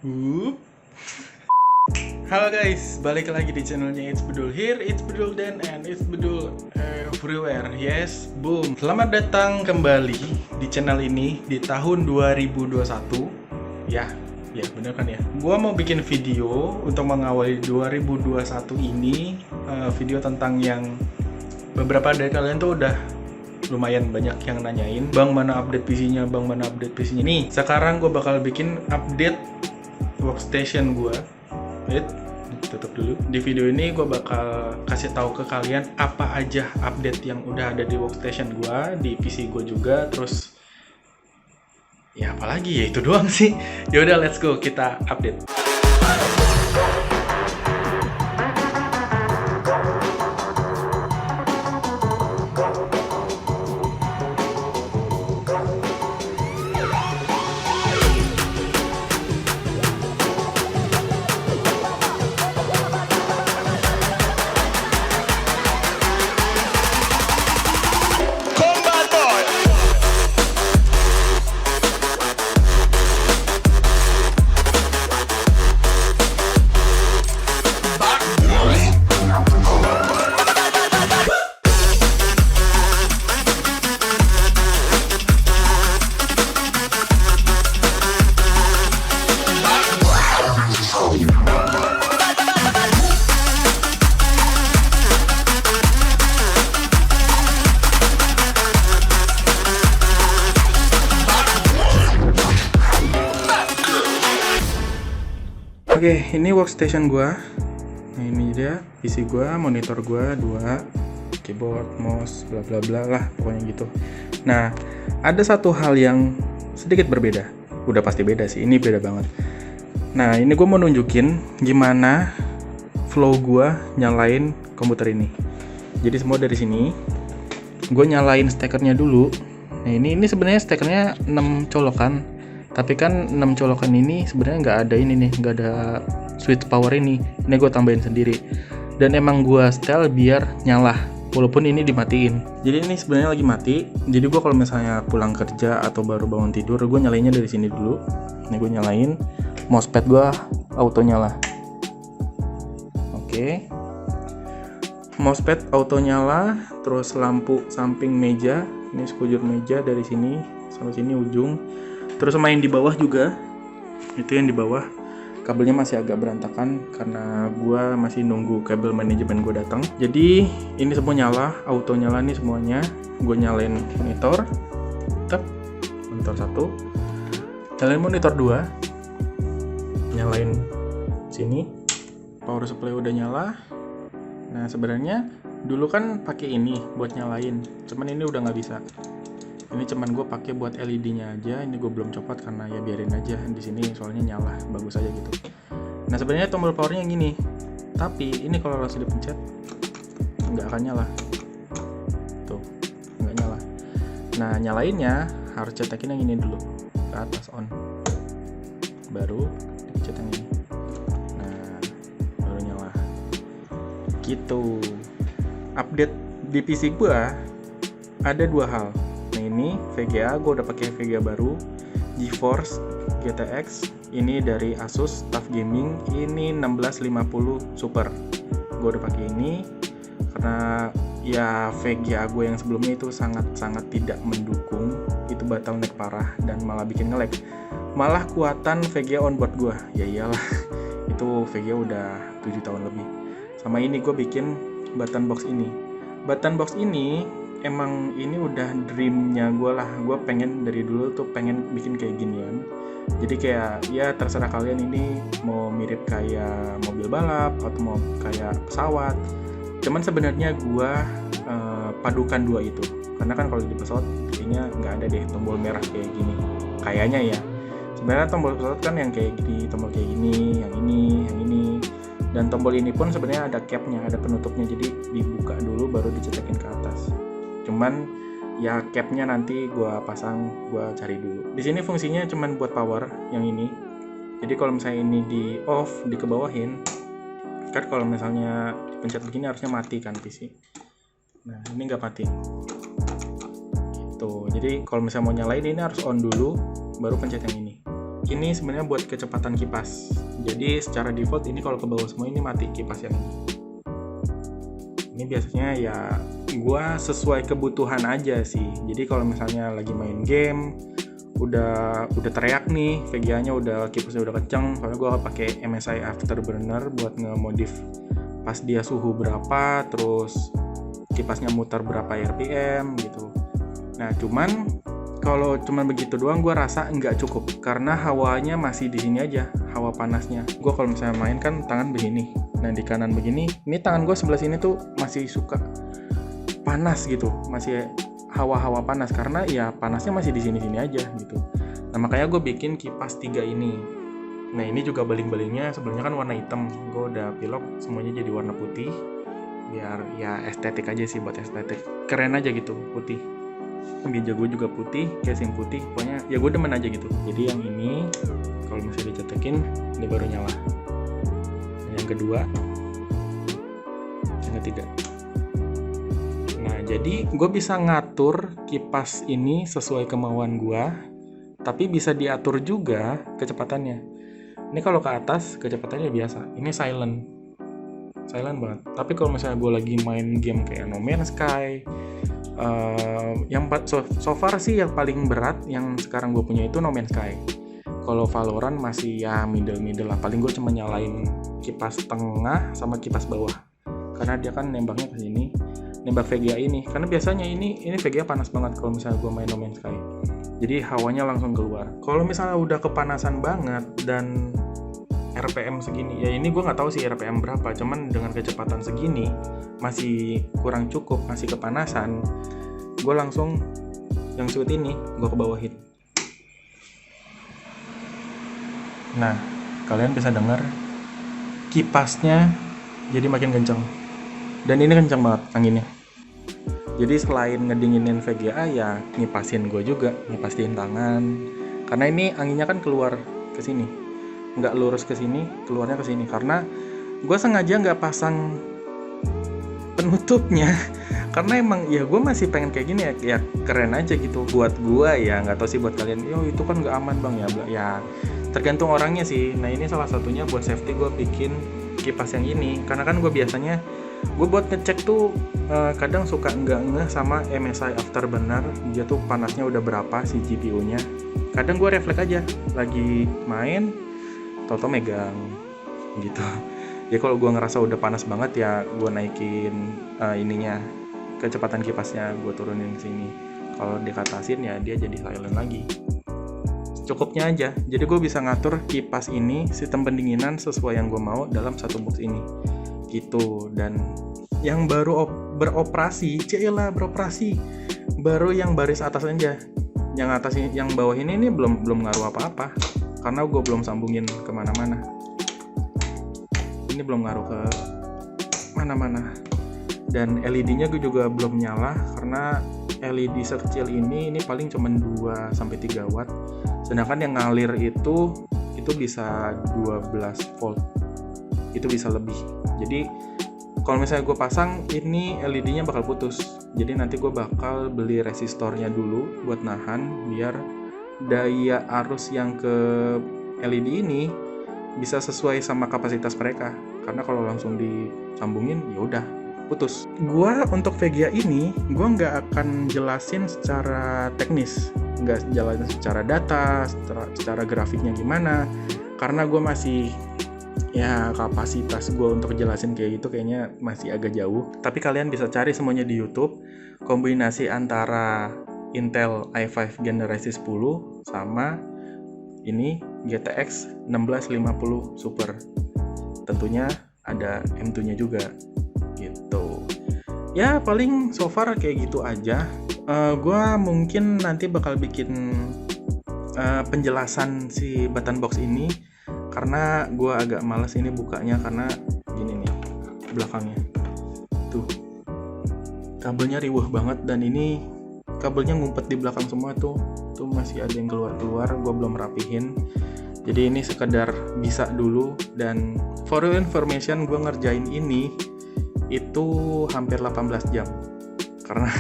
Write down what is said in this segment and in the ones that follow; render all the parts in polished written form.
Hup. Halo guys, balik lagi di channelnya It's Bedul here, It's Bedul then, and It's Bedul everywhere. Yes, boom. Selamat datang kembali di channel ini di tahun 2021. Ya bener kan ya. Gua mau bikin video untuk mengawali 2021 ini, video tentang yang beberapa dari kalian tuh udah lumayan banyak yang nanyain, Bang mana update PC-nya, Bang mana update PC-nya. Nih, sekarang gue bakal bikin update workstation gue. Tutup dulu. Di video ini gue bakal kasih tahu ke kalian apa aja update yang udah ada di workstation gue, di PC gue juga. Terus ya apalagi ya, itu doang sih. Ya udah, let's go, kita update. Oke, ini workstation gua. Nah, ini dia PC gua, monitor gua 2, keyboard, mouse, bla bla bla lah, pokoknya gitu. Nah, ada satu hal yang sedikit berbeda. Udah pasti beda sih, ini beda banget. Nah, ini gua mau nunjukin gimana flow gua nyalain komputer ini. Jadi semua dari sini. Gua nyalain stekernya dulu. Nah, ini sebenarnya stekernya 6 colokan. Tapi kan 6 colokan ini sebenarnya nggak ada ini nih, nggak ada switch power ini. Ini gue tambahin sendiri. Dan emang gue setel biar nyala, walaupun ini dimatiin. Jadi ini sebenarnya lagi mati. Jadi gue kalau misalnya pulang kerja atau baru bangun tidur, gue nyalainnya dari sini dulu. Ini gue nyalain. Mousepad gue auto nyala. Oke. Mousepad auto nyala. Terus lampu samping meja. Ini sekujur meja dari sini sampai sini ujung. Terus main di bawah juga, itu yang di bawah kabelnya masih agak berantakan karena gua masih nunggu kabel manajemen gua datang. Jadi ini semua nyala, auto nyala nih semuanya. Gua nyalain monitor, monitor 1, nyalain monitor 2, nyalain sini, power supply udah nyala. Nah sebenarnya dulu kan pakai ini buat nyalain, cuman ini udah nggak bisa. Ini cuman gue pakai buat LED-nya aja. Ini gue belum copot karena ya biarin aja di sini, soalnya nyala bagus aja gitu. Nah sebenarnya tombol powernya yang gini, tapi ini kalau langsung dipencet nggak akan nyala. Tuh, nggak nyala. Nah nyalainnya harus cetakin yang ini dulu ke atas on, baru dipencet yang ini. Nah baru nyala. Gitu. Update di PC gue ada 2 hal. Nah ini VGA, gue udah pakai VGA baru, GeForce GTX. Ini dari Asus TUF Gaming. Ini 1650 Super. Gue udah pakai ini karena ya VGA gue yang sebelumnya itu sangat tidak mendukung. Itu bottleneck parah dan malah bikin nge-lag. Malah kuatan VGA onboard gue, ya iyalah. Itu VGA udah 7 tahun lebih. Sama ini gue bikin button box ini. Button box ini emang ini udah dreamnya gue lah. Gue pengen dari dulu tuh pengen bikin kayak ginian. Jadi kayak ya terserah kalian ini mau mirip kayak mobil balap atau mau kayak pesawat. Cuman sebenarnya gue padukan 2 itu. Karena kan kalau di pesawat kayaknya nggak ada deh tombol merah kayak gini. Kayaknya ya. Sebenarnya tombol pesawat kan yang kayak gini, tombol kayak gini, yang ini, yang ini. Dan tombol ini pun sebenarnya ada capnya, ada penutupnya. Jadi dibuka dulu baru dicetekin ke atas. Cuman ya capnya nanti gua pasang, gua cari dulu. Di sini fungsinya cuman buat power yang ini. Jadi kalau misalnya ini di off, dikebawahin, kan kalau misalnya dipencet begini harusnya mati kan PC. Nah ini nggak mati. Gitu. Jadi kalau misalnya mau nyalain ini harus on dulu, baru pencet yang ini. ini sebenarnya buat kecepatan kipas. Jadi secara default ini kalau ke bawah semua ini mati kipas yang ini. Ini biasanya ya gua sesuai kebutuhan aja sih. Jadi kalau misalnya lagi main game udah teriak nih, VGA-nya kipasnya udah kenceng, soalnya gua pakai MSI Afterburner buat ngemodif pas dia suhu berapa, terus kipasnya muter berapa RPM gitu. Nah, kalau cuman begitu doang gue rasa nggak cukup karena hawanya masih di sini aja, hawa panasnya. Gue kalau misalnya main kan tangan begini, nah di kanan begini, ini tangan gue sebelah sini tuh masih suka panas gitu, masih hawa-hawa panas karena ya panasnya masih di sini-sini aja gitu. Nah makanya gue bikin kipas 3 ini. Nah ini juga baling-balingnya sebelumnya kan warna hitam, gue udah pilok semuanya jadi warna putih biar ya estetik aja sih, buat estetik keren aja gitu putih. Meja gue juga putih, casing putih, pokoknya ya gue demen aja gitu. Jadi yang ini kalau misalnya dicetekin ini baru nyala. Yang kedua, yang ketiga. Nah jadi gue bisa ngatur kipas ini sesuai kemauan gue, tapi bisa diatur juga kecepatannya. Ini kalau ke atas kecepatannya biasa, ini silent banget. Tapi kalau misalnya gue lagi main game kayak No Man's Sky, yang so far sih yang paling berat yang sekarang gue punya itu No Man's Sky. Kalau Valorant masih ya middle lah, paling gue cuma nyalain kipas tengah sama kipas bawah karena dia kan nembaknya ke sini, nembak VGA ini, karena biasanya ini VGA panas banget kalau misalnya gue main No Man's Sky, jadi hawanya langsung keluar. Kalau misalnya udah kepanasan banget dan RPM segini, ya ini gue nggak tahu sih RPM berapa, cuman dengan kecepatan segini masih kurang cukup, masih kepanasan, gue langsung yang switch ini gue ke bawahin. Nah kalian bisa dengar kipasnya jadi makin kencang, dan ini kencang banget anginnya. Jadi selain ngedinginin VGA ya ngipasin gue juga, ngipasin tangan, karena ini anginnya kan keluar ke sini, nggak lurus ke sini, keluarnya ke sini, karena gue sengaja nggak pasang penutupnya karena emang ya gue masih pengen kayak gini ya keren aja gitu buat gue ya, nggak tahu sih buat kalian, yo itu kan nggak aman bang ya tergantung orangnya sih. Nah ini salah satunya buat safety gue bikin kipas yang ini, karena kan gue biasanya gue buat ngecek tuh kadang suka nggak ngeh sama MSI Afterburner, dia tuh panasnya udah berapa si GPU nya, kadang gue refleks aja lagi main toto megang gitu. Ya kalau gue ngerasa udah panas banget ya gue naikin ininya, kecepatan kipasnya gue turunin ke sini. Kalau dikatasin ya dia jadi silent lagi. Cukupnya aja. Jadi gue bisa ngatur kipas ini sistem pendinginan sesuai yang gue mau dalam satu box ini. Gitu. Dan yang baru beroperasi, baru yang baris atas aja. Yang atas yang bawah ini belum ngaruh apa-apa. Karena gue belum sambungin kemana-mana. Ini belum ngaruh ke mana-mana. Dan LED-nya gue juga belum nyala karena LED sekecil ini paling cuma 2-3 watt. Sedangkan yang ngalir itu bisa 12 volt. Itu bisa lebih. Jadi kalau misalnya gue pasang ini LED-nya bakal putus. Jadi nanti gue bakal beli resistornya dulu buat nahan biar daya arus yang ke LED ini bisa sesuai sama kapasitas mereka. Karena kalau langsung disambungin ya udah putus. Gua untuk VGA ini gua nggak akan jelasin secara teknis, nggak jelasin secara data, secara grafiknya gimana, karena gua masih ya kapasitas gua untuk jelasin kayak gitu kayaknya masih agak jauh. Tapi kalian bisa cari semuanya di YouTube, kombinasi antara Intel i5 generasi 10 sama ini GTX 1650 Super. Tentunya ada M2-nya juga gitu. Ya paling so far kayak gitu aja. Gua mungkin nanti bakal bikin penjelasan si button box ini karena gua agak males ini bukanya karena gini nih belakangnya. Tuh. Kabelnya riweh banget dan ini kabelnya ngumpet di belakang semua tuh masih ada yang keluar, gue belum rapihin. Jadi ini sekedar bisa dulu, dan for your information gue ngerjain ini itu hampir 18 jam karena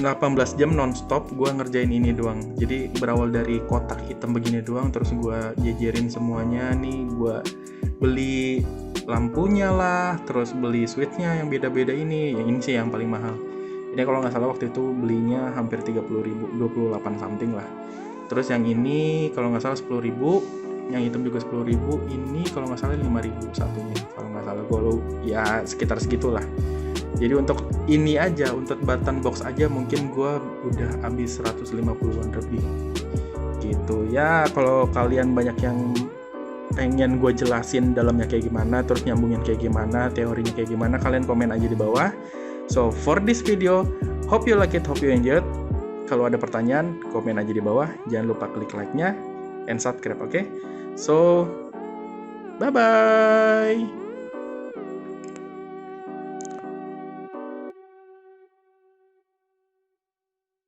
18 jam nonstop gue ngerjain ini doang. Jadi berawal dari kotak hitam begini doang, terus gue jejerin semuanya nih. Gue beli lampunya lah, terus beli switchnya yang beda-beda ini. Yang ini sih yang paling mahal. Ini kalau nggak salah waktu itu belinya hampir 30.000, 28 something lah. Terus yang ini kalau nggak salah 10.000, yang hitam juga 10.000. Ini kalau nggak salah 5.000 satunya. Kalau nggak salah gue ya sekitar segitulah. Jadi untuk ini aja, untuk button box aja mungkin gue udah habis 150-an lebih gitu ya. Kalau kalian banyak yang pengen gue jelasin dalamnya kayak gimana, terus nyambungin kayak gimana, teorinya kayak gimana, kalian komen aja di bawah. So for this video, hope you like it, hope you enjoyed. Kalau ada pertanyaan, komen aja di bawah. Jangan lupa klik like-nya and subscribe, oke? So bye bye.